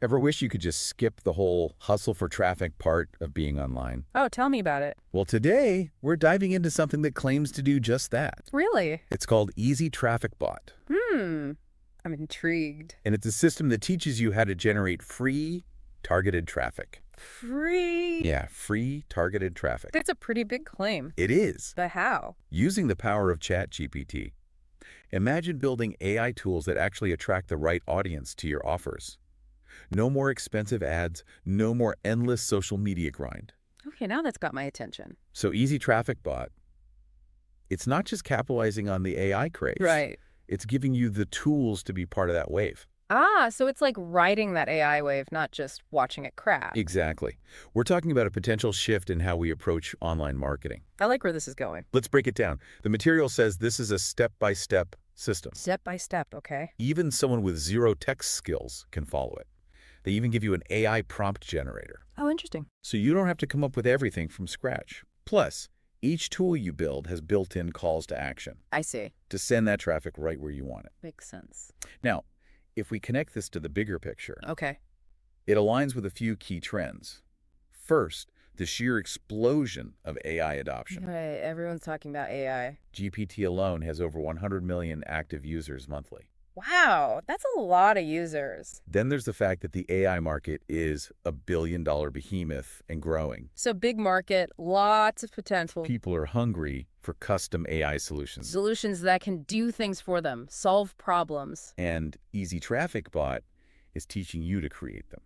Ever wish you could just skip the whole hustle for traffic part of being online? Oh, tell me about it. Well, today we're diving into something that claims to do just that. Really? It's called Easy Traffic Bot, I'm intrigued. and it's a system that teaches you how to generate free, targeted traffic. Free? Yeah, free, targeted traffic. That's a pretty big claim. It is. But how? Using the power of GPT. Imagine building AI tools that actually attract the right audience to your offers. No more expensive ads, no more endless social media grind. Okay, now that's got my attention. So Easy Traffic Bot, it's not just capitalizing on the AI craze. Right. It's giving you the tools to be part of that wave. Ah, so it's like riding that AI wave, not just watching it crash. Exactly. We're talking about a potential shift in how we approach online marketing. I like where this is going. Let's break it down. The material says this is a step-by-step system. Step by step, okay? Even someone with zero tech skills can follow it. They even give you an AI prompt generator. Oh, interesting. So you don't have to come up with everything from scratch. Plus, each tool you build has built-in calls to action I see. to send that traffic right where you want it. Makes sense. Now, if we connect this to the bigger picture, Okay. it aligns with a few key trends. First, the sheer explosion of AI adoption. Right, everyone's talking about AI. GPT alone has over 100 million active users monthly. Wow, that's a lot of users. Then there's the fact that the AI market is a billion-dollar behemoth and growing. So big market, lots of potential. People are hungry for custom AI solutions. Solutions that can do things for them, solve problems. And Easy Traffic Bot is teaching you to create them.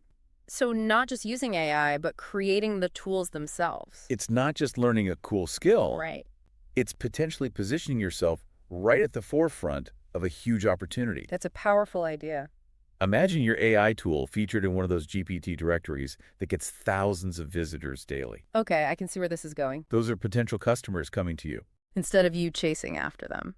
So not just using AI, but creating the tools themselves. It's not just learning a cool skill. Right. It's potentially positioning yourself right at the forefront of a huge opportunity. That's a powerful idea. Imagine your AI tool featured in one of those GPT directories that gets thousands of visitors daily. Okay, I can see where this is going. Those are potential customers coming to you. Instead of you chasing after them.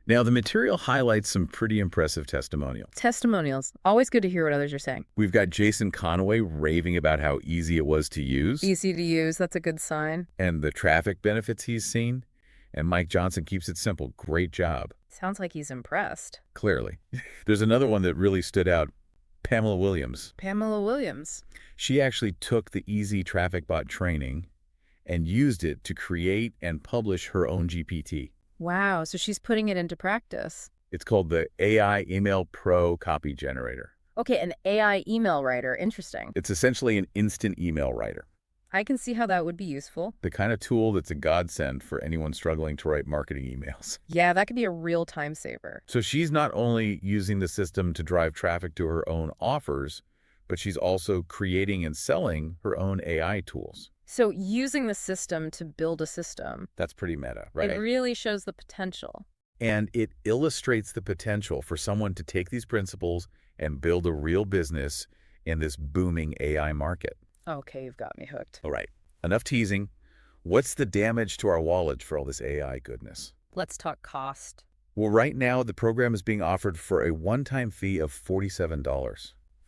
Now, the material highlights some pretty impressive testimonials. Testimonials. Always good to hear what others are saying. We've got Jason Conaway raving about how easy it was to use Easy to use. That's a good sign. and the traffic benefits he's seen. And Mike Johnson keeps it simple. Great job. Sounds like he's impressed. Clearly. There's another one that really stood out. Pamela Williams. Pamela Williams. She actually took the Easy Traffic Bot training and used it to create and publish her own GPT. Wow, so she's putting it into practice. It's called the AI Email Pro Copy Generator. Okay, an AI email writer. Interesting. It's essentially an instant email writer, I can see how that would be useful. the kind of tool that's a godsend for anyone struggling to write marketing emails. Yeah, that could be a real time saver. So she's not only using the system to drive traffic to her own offers, but she's also creating and selling her own AI tools. So using the system to build a system, That's pretty meta, right? it really shows the potential. And it illustrates the potential for someone to take these principles and build a real business in this booming AI market. Okay, you've got me hooked. All right, enough teasing. What's the damage to our wallets for all this AI goodness? Let's talk cost. Well, right now, the program is being offered for a one-time fee of $47.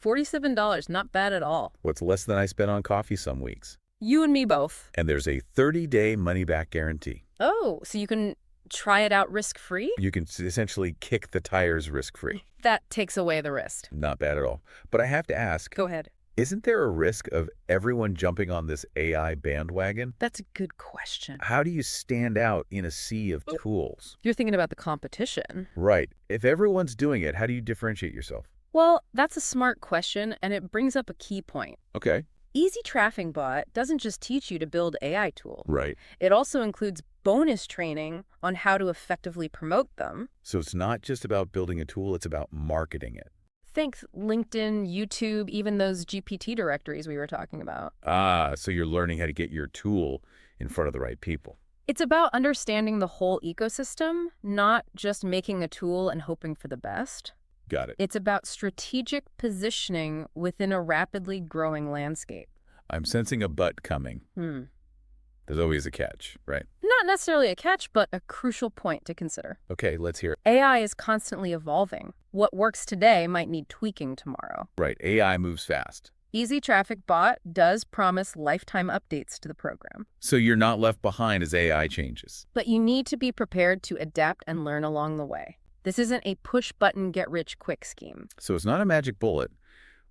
$47, not bad at all. What's less than I spent on coffee some weeks. You and me both. And there's a 30-day money-back guarantee. Oh, so you can try it out risk-free? You can essentially kick the tires risk-free. That takes away the risk. Not bad at all. But I have to ask, Go ahead. isn't there a risk of everyone jumping on this AI bandwagon? That's a good question. How do you stand out in a sea of tools? You're thinking about the competition. Right. If everyone's doing it, how do you differentiate yourself? Well, that's a smart question, and it brings up a key point. Okay. Easy Traffic Bot doesn't just teach you to build AI tools. Right. It also includes bonus training on how to effectively promote them. So it's not just about building a tool, it's about marketing it. Think LinkedIn, YouTube, even those GPT directories we were talking about. Ah, so you're learning how to get your tool in front of the right people. It's about understanding the whole ecosystem, not just making a tool and hoping for the best. Got it. It's about strategic positioning within a rapidly growing landscape. I'm sensing a but coming. There's always a catch, right? Not necessarily a catch, but a crucial point to consider. Okay, let's hear it. AI is constantly evolving. What works today might need tweaking tomorrow. Right, AI moves fast. Easy Traffic Bot does promise lifetime updates to the program. So you're not left behind as AI changes. But you need to be prepared to adapt and learn along the way. This isn't a push-button, get-rich-quick scheme. So it's not a magic bullet,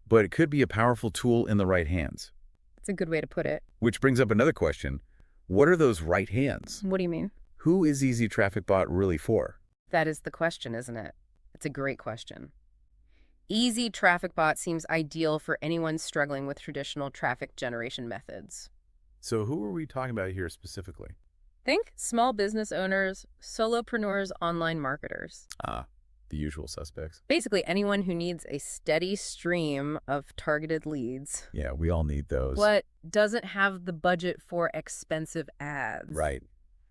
but it could be a powerful tool in the right hands. That's a good way to put it. Which brings up another question. What are those right hands? What do you mean? Who is Easy Traffic Bot really for? That is the question, isn't it? It's a great question. Easy Traffic Bot seems ideal for anyone struggling with traditional traffic generation methods. So who are we talking about here specifically? Think small business owners, solopreneurs, online marketers. Ah, the usual suspects. Basically, anyone who needs a steady stream of targeted leads, Yeah, we all need those. but doesn't have the budget for expensive ads. Right.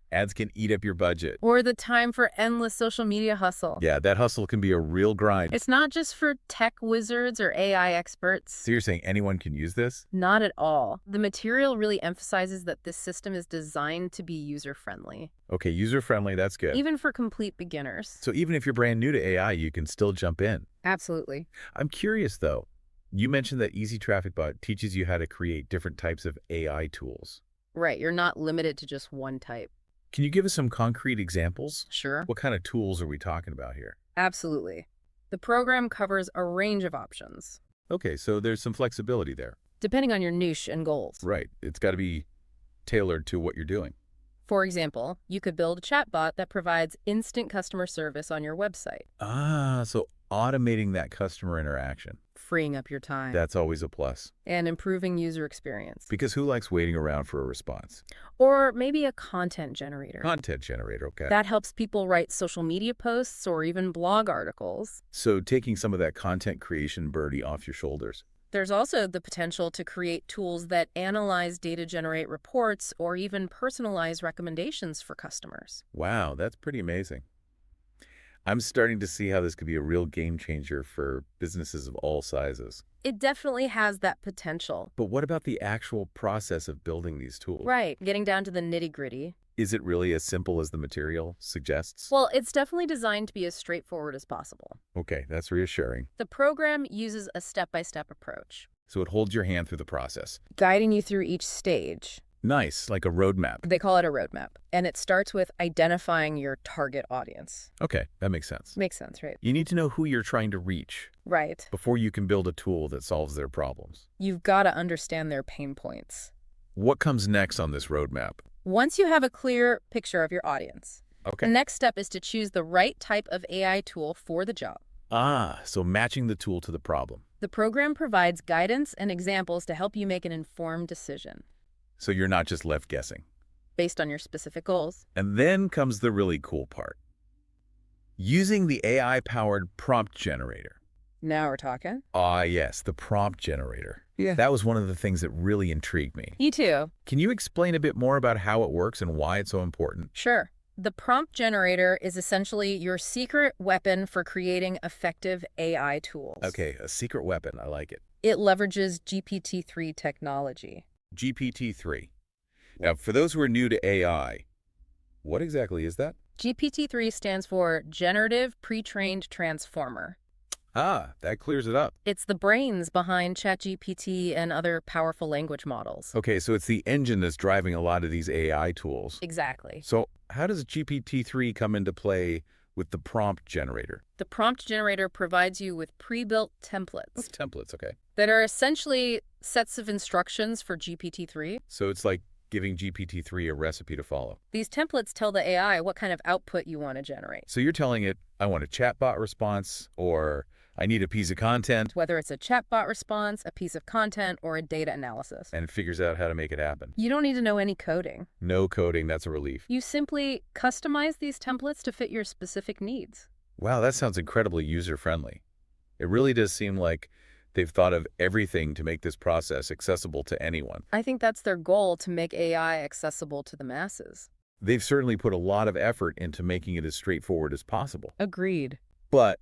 Ads can eat up your budget. Or the time for endless social media hustle. Yeah, that hustle can be a real grind. It's not just for tech wizards or AI experts. So you're saying anyone can use this? Not at all. The material really emphasizes that this system is designed to be user-friendly, Okay, user-friendly, that's good. even for complete beginners. So even if you're brand new to AI, you can still jump in. Absolutely. I'm curious, though. You mentioned that Easy Traffic Bot teaches you how to create different types of AI tools. Right, you're not limited to just one type. Can you give us some concrete examples? Sure. What kind of tools are we talking about here? Absolutely. The program covers a range of options, Okay, so there's some flexibility there. depending on your niche and goals. Right. It's got to be tailored to what you're doing. For example, you could build a chatbot that provides instant customer service on your website, Ah, so automating that customer interaction. freeing up your time That's always a plus. and improving user experience. Because who likes waiting around for a response? Or maybe a content generator. Content generator, okay. That helps people write social media posts or even blog articles. So taking some of that content creation burden off your shoulders. There's also the potential to create tools that analyze data, generate reports, or even personalize recommendations for customers. Wow, that's pretty amazing. I'm starting to see how this could be a real game changer for businesses of all sizes. It definitely has that potential. But what about the actual process of building these tools? Right, getting down to the nitty-gritty. Is it really as simple as the material suggests? Well, it's definitely designed to be as straightforward as possible. Okay, that's reassuring. The program uses a step-by-step approach, So it holds your hand through the process. guiding you through each stage. Nice, like a roadmap. They call it a roadmap, and it starts with identifying your target audience. Okay, that makes sense. Makes sense, right? You need to know who you're trying to reach Right. before you can build a tool that solves their problems. You've got to understand their pain points. What comes next on this roadmap? Once you have a clear picture of your audience, the Okay. next step is to choose the right type of AI tool for the job. Ah, so matching the tool to the problem. The program provides guidance and examples to help you make an informed decision So you're not just left guessing. based on your specific goals. And then comes the really cool part. Using the AI-powered prompt generator. Now we're talking. Ah, yes, the prompt generator. Yeah. That was one of the things that really intrigued me. You too. Can you explain a bit more about how it works and why it's so important? Sure. The prompt generator is essentially your secret weapon for creating effective AI tools. Okay, a secret weapon. I like it. It leverages GPT-3 technology. GPT-3. Now, for those who are new to AI, what exactly is that? GPT-3 stands for Generative Pre-trained Transformer. Ah, that clears it up. It's the brains behind ChatGPT and other powerful language models. Okay, so it's the engine that's driving a lot of these AI tools. Exactly. So how does GPT-3 come into play with the prompt generator? The prompt generator provides you with pre-built templates Templates, okay. that are essentially sets of instructions for GPT-3. So it's like giving GPT-3 a recipe to follow. These templates tell the AI what kind of output you want to generate, So you're telling it, I want a chatbot response, or I need a piece of content, whether it's a chatbot response, a piece of content, or a data analysis. and it figures out how to make it happen. You don't need to know any coding. No coding, that's a relief. You simply customize these templates to fit your specific needs. Wow, that sounds incredibly user-friendly. It really does seem like they've thought of everything to make this process accessible to anyone. I think that's their goal, to make AI accessible to the masses. They've certainly put a lot of effort into making it as straightforward as possible. Agreed. But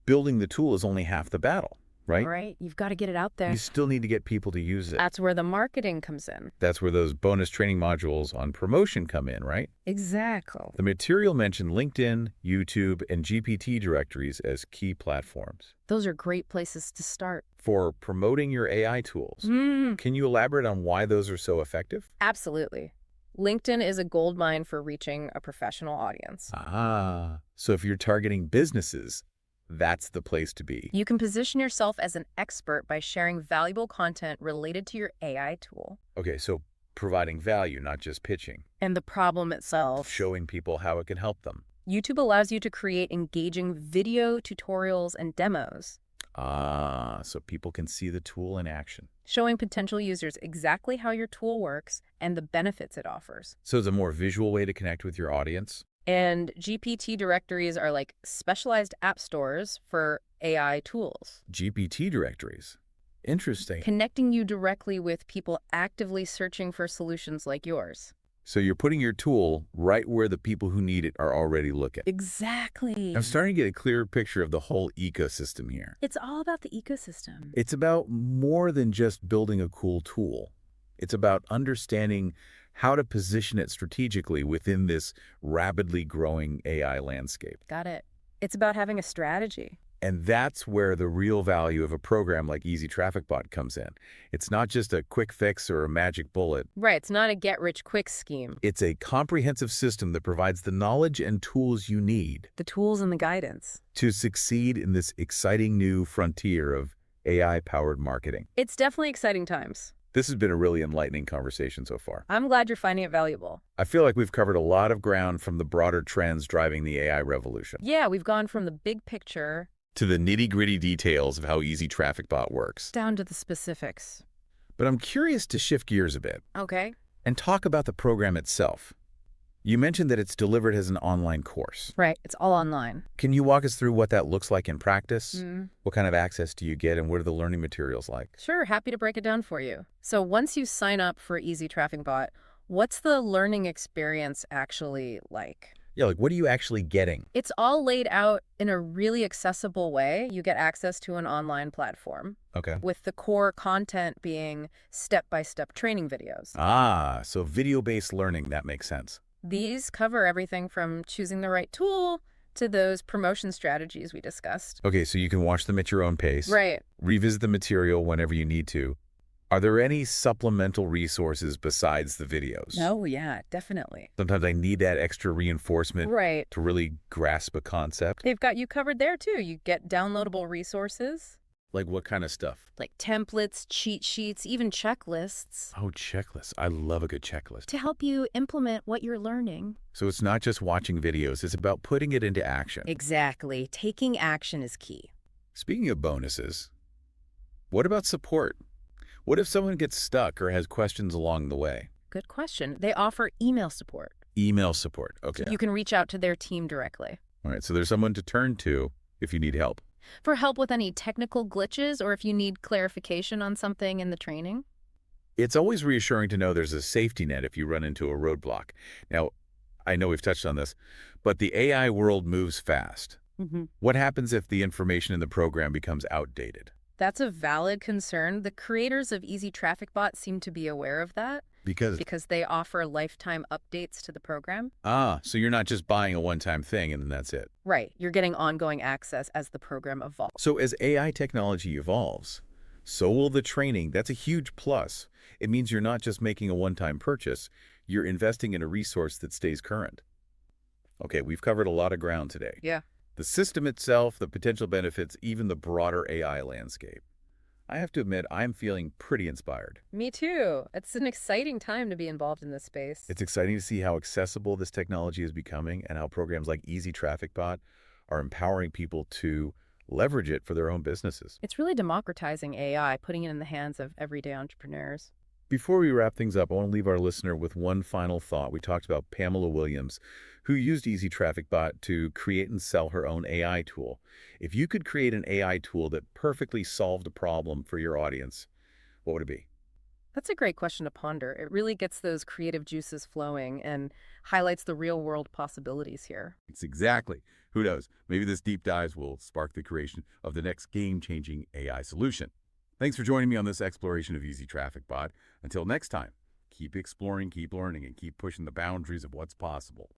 building the tool is only half the battle, right? Right? You've got to get it out there. You still need to get people to use it. That's where the marketing comes in. That's where those bonus training modules on promotion come in, right? Exactly. The material mentioned LinkedIn, YouTube, and GPT directories as key platforms. Those are great places to start. For promoting your AI tools, can you elaborate on why those are so effective? Absolutely. LinkedIn is a goldmine for reaching a professional audience. Ah, so if you're targeting businesses, That's the place to be. You can position yourself as an expert by sharing valuable content related to your AI tool Okay, so providing value, not just pitching. and the problem itself. Showing people how it can help them. YouTube allows you to create engaging video tutorials and demos, Ah, so people can see the tool in action. showing potential users exactly how your tool works and the benefits it offers. So it's a more visual way to connect with your audience. And GPT directories are like specialized app stores for AI tools, GPT directories. Interesting. connecting you directly with people actively searching for solutions like yours. So you're putting your tool right where the people who need it are already looking. Exactly. I'm starting to get a clearer picture of the whole ecosystem here. It's all about the ecosystem. It's about more than just building a cool tool. It's about understanding how to position it strategically within this rapidly growing AI landscape. Got it. It's about having a strategy. And that's where the real value of a program like Easy Traffic Bot comes in. It's not just a quick fix or a magic bullet. Right, it's not a get-rich-quick scheme. It's a comprehensive system that provides the knowledge and tools you need The tools and the guidance. to succeed in this exciting new frontier of AI-powered marketing. It's definitely exciting times. This has been a really enlightening conversation so far. I'm glad you're finding it valuable. I feel like we've covered a lot of ground from the broader trends driving the AI revolution Yeah, we've gone from the big picture to the nitty-gritty details of how Easy Traffic Bot works. down to the specifics. But I'm curious to shift gears a bit Okay. and talk about the program itself. You mentioned that it's delivered as an online course. Right, it's all online. Can you walk us through what that looks like in practice? What kind of access do you get, and what are the learning materials like? Sure, happy to break it down for you. So once you sign up for Easy Traffic Bot, what's the learning experience actually like? Yeah, like what are you actually getting? It's all laid out in a really accessible way. You get access to an online platform, Okay. with the core content being step-by-step training videos. Ah, so video-based learning, that makes sense. These cover everything from choosing the right tool to those promotion strategies we discussed. Okay, so you can watch them at your own pace. Right. Revisit the material whenever you need to. Are there any supplemental resources besides the videos? Oh, yeah, definitely. Sometimes I need that extra reinforcement Right. to really grasp a concept. They've got you covered there, too. You get downloadable resources Like what kind of stuff? like templates, cheat sheets, even checklists Oh, checklists. I love a good checklist. to help you implement what you're learning. So it's not just watching videos, it's about putting it into action. Exactly. Taking action is key. Speaking of bonuses, what about support? What if someone gets stuck or has questions along the way? Good question. They offer email support. Email support. Okay. So you can reach out to their team directly. All right. So there's someone to turn to if you need help. For help with any technical glitches or if you need clarification on something in the training. It's always reassuring to know there's a safety net if you run into a roadblock. Now, I know we've touched on this, but the AI world moves fast. What happens if the information in the program becomes outdated? That's a valid concern. The creators of Easy Traffic Bot seem to be aware of that because they offer lifetime updates to the program. So you're not just buying a one-time thing and then that's it. Right. You're getting ongoing access as the program evolves. So as AI technology evolves, so will the training. That's a huge plus. It means you're not just making a one-time purchase, you're investing in a resource that stays current. Okay, we've covered a lot of ground today. Yeah. The system itself, the potential benefits, even the broader AI landscape. I have to admit, I'm feeling pretty inspired. Me too. It's an exciting time to be involved in this space. It's exciting to see how accessible this technology is becoming and how programs like Easy Traffic Bot are empowering people to leverage it for their own businesses. It's really democratizing AI, putting it in the hands of everyday entrepreneurs. Before we wrap things up, I want to leave our listener with one final thought. We talked about Pamela Williams, who used Easy Traffic Bot to create and sell her own AI tool. If you could create an AI tool that perfectly solved a problem for your audience, what would it be? That's a great question to ponder. It really gets those creative juices flowing and highlights the real-world possibilities here. It's exactly. Who knows? Maybe this deep dive will spark the creation of the next game-changing AI solution. Thanks for joining me on this exploration of Easy Traffic Bot. Until next time, keep exploring, keep learning, and keep pushing the boundaries of what's possible.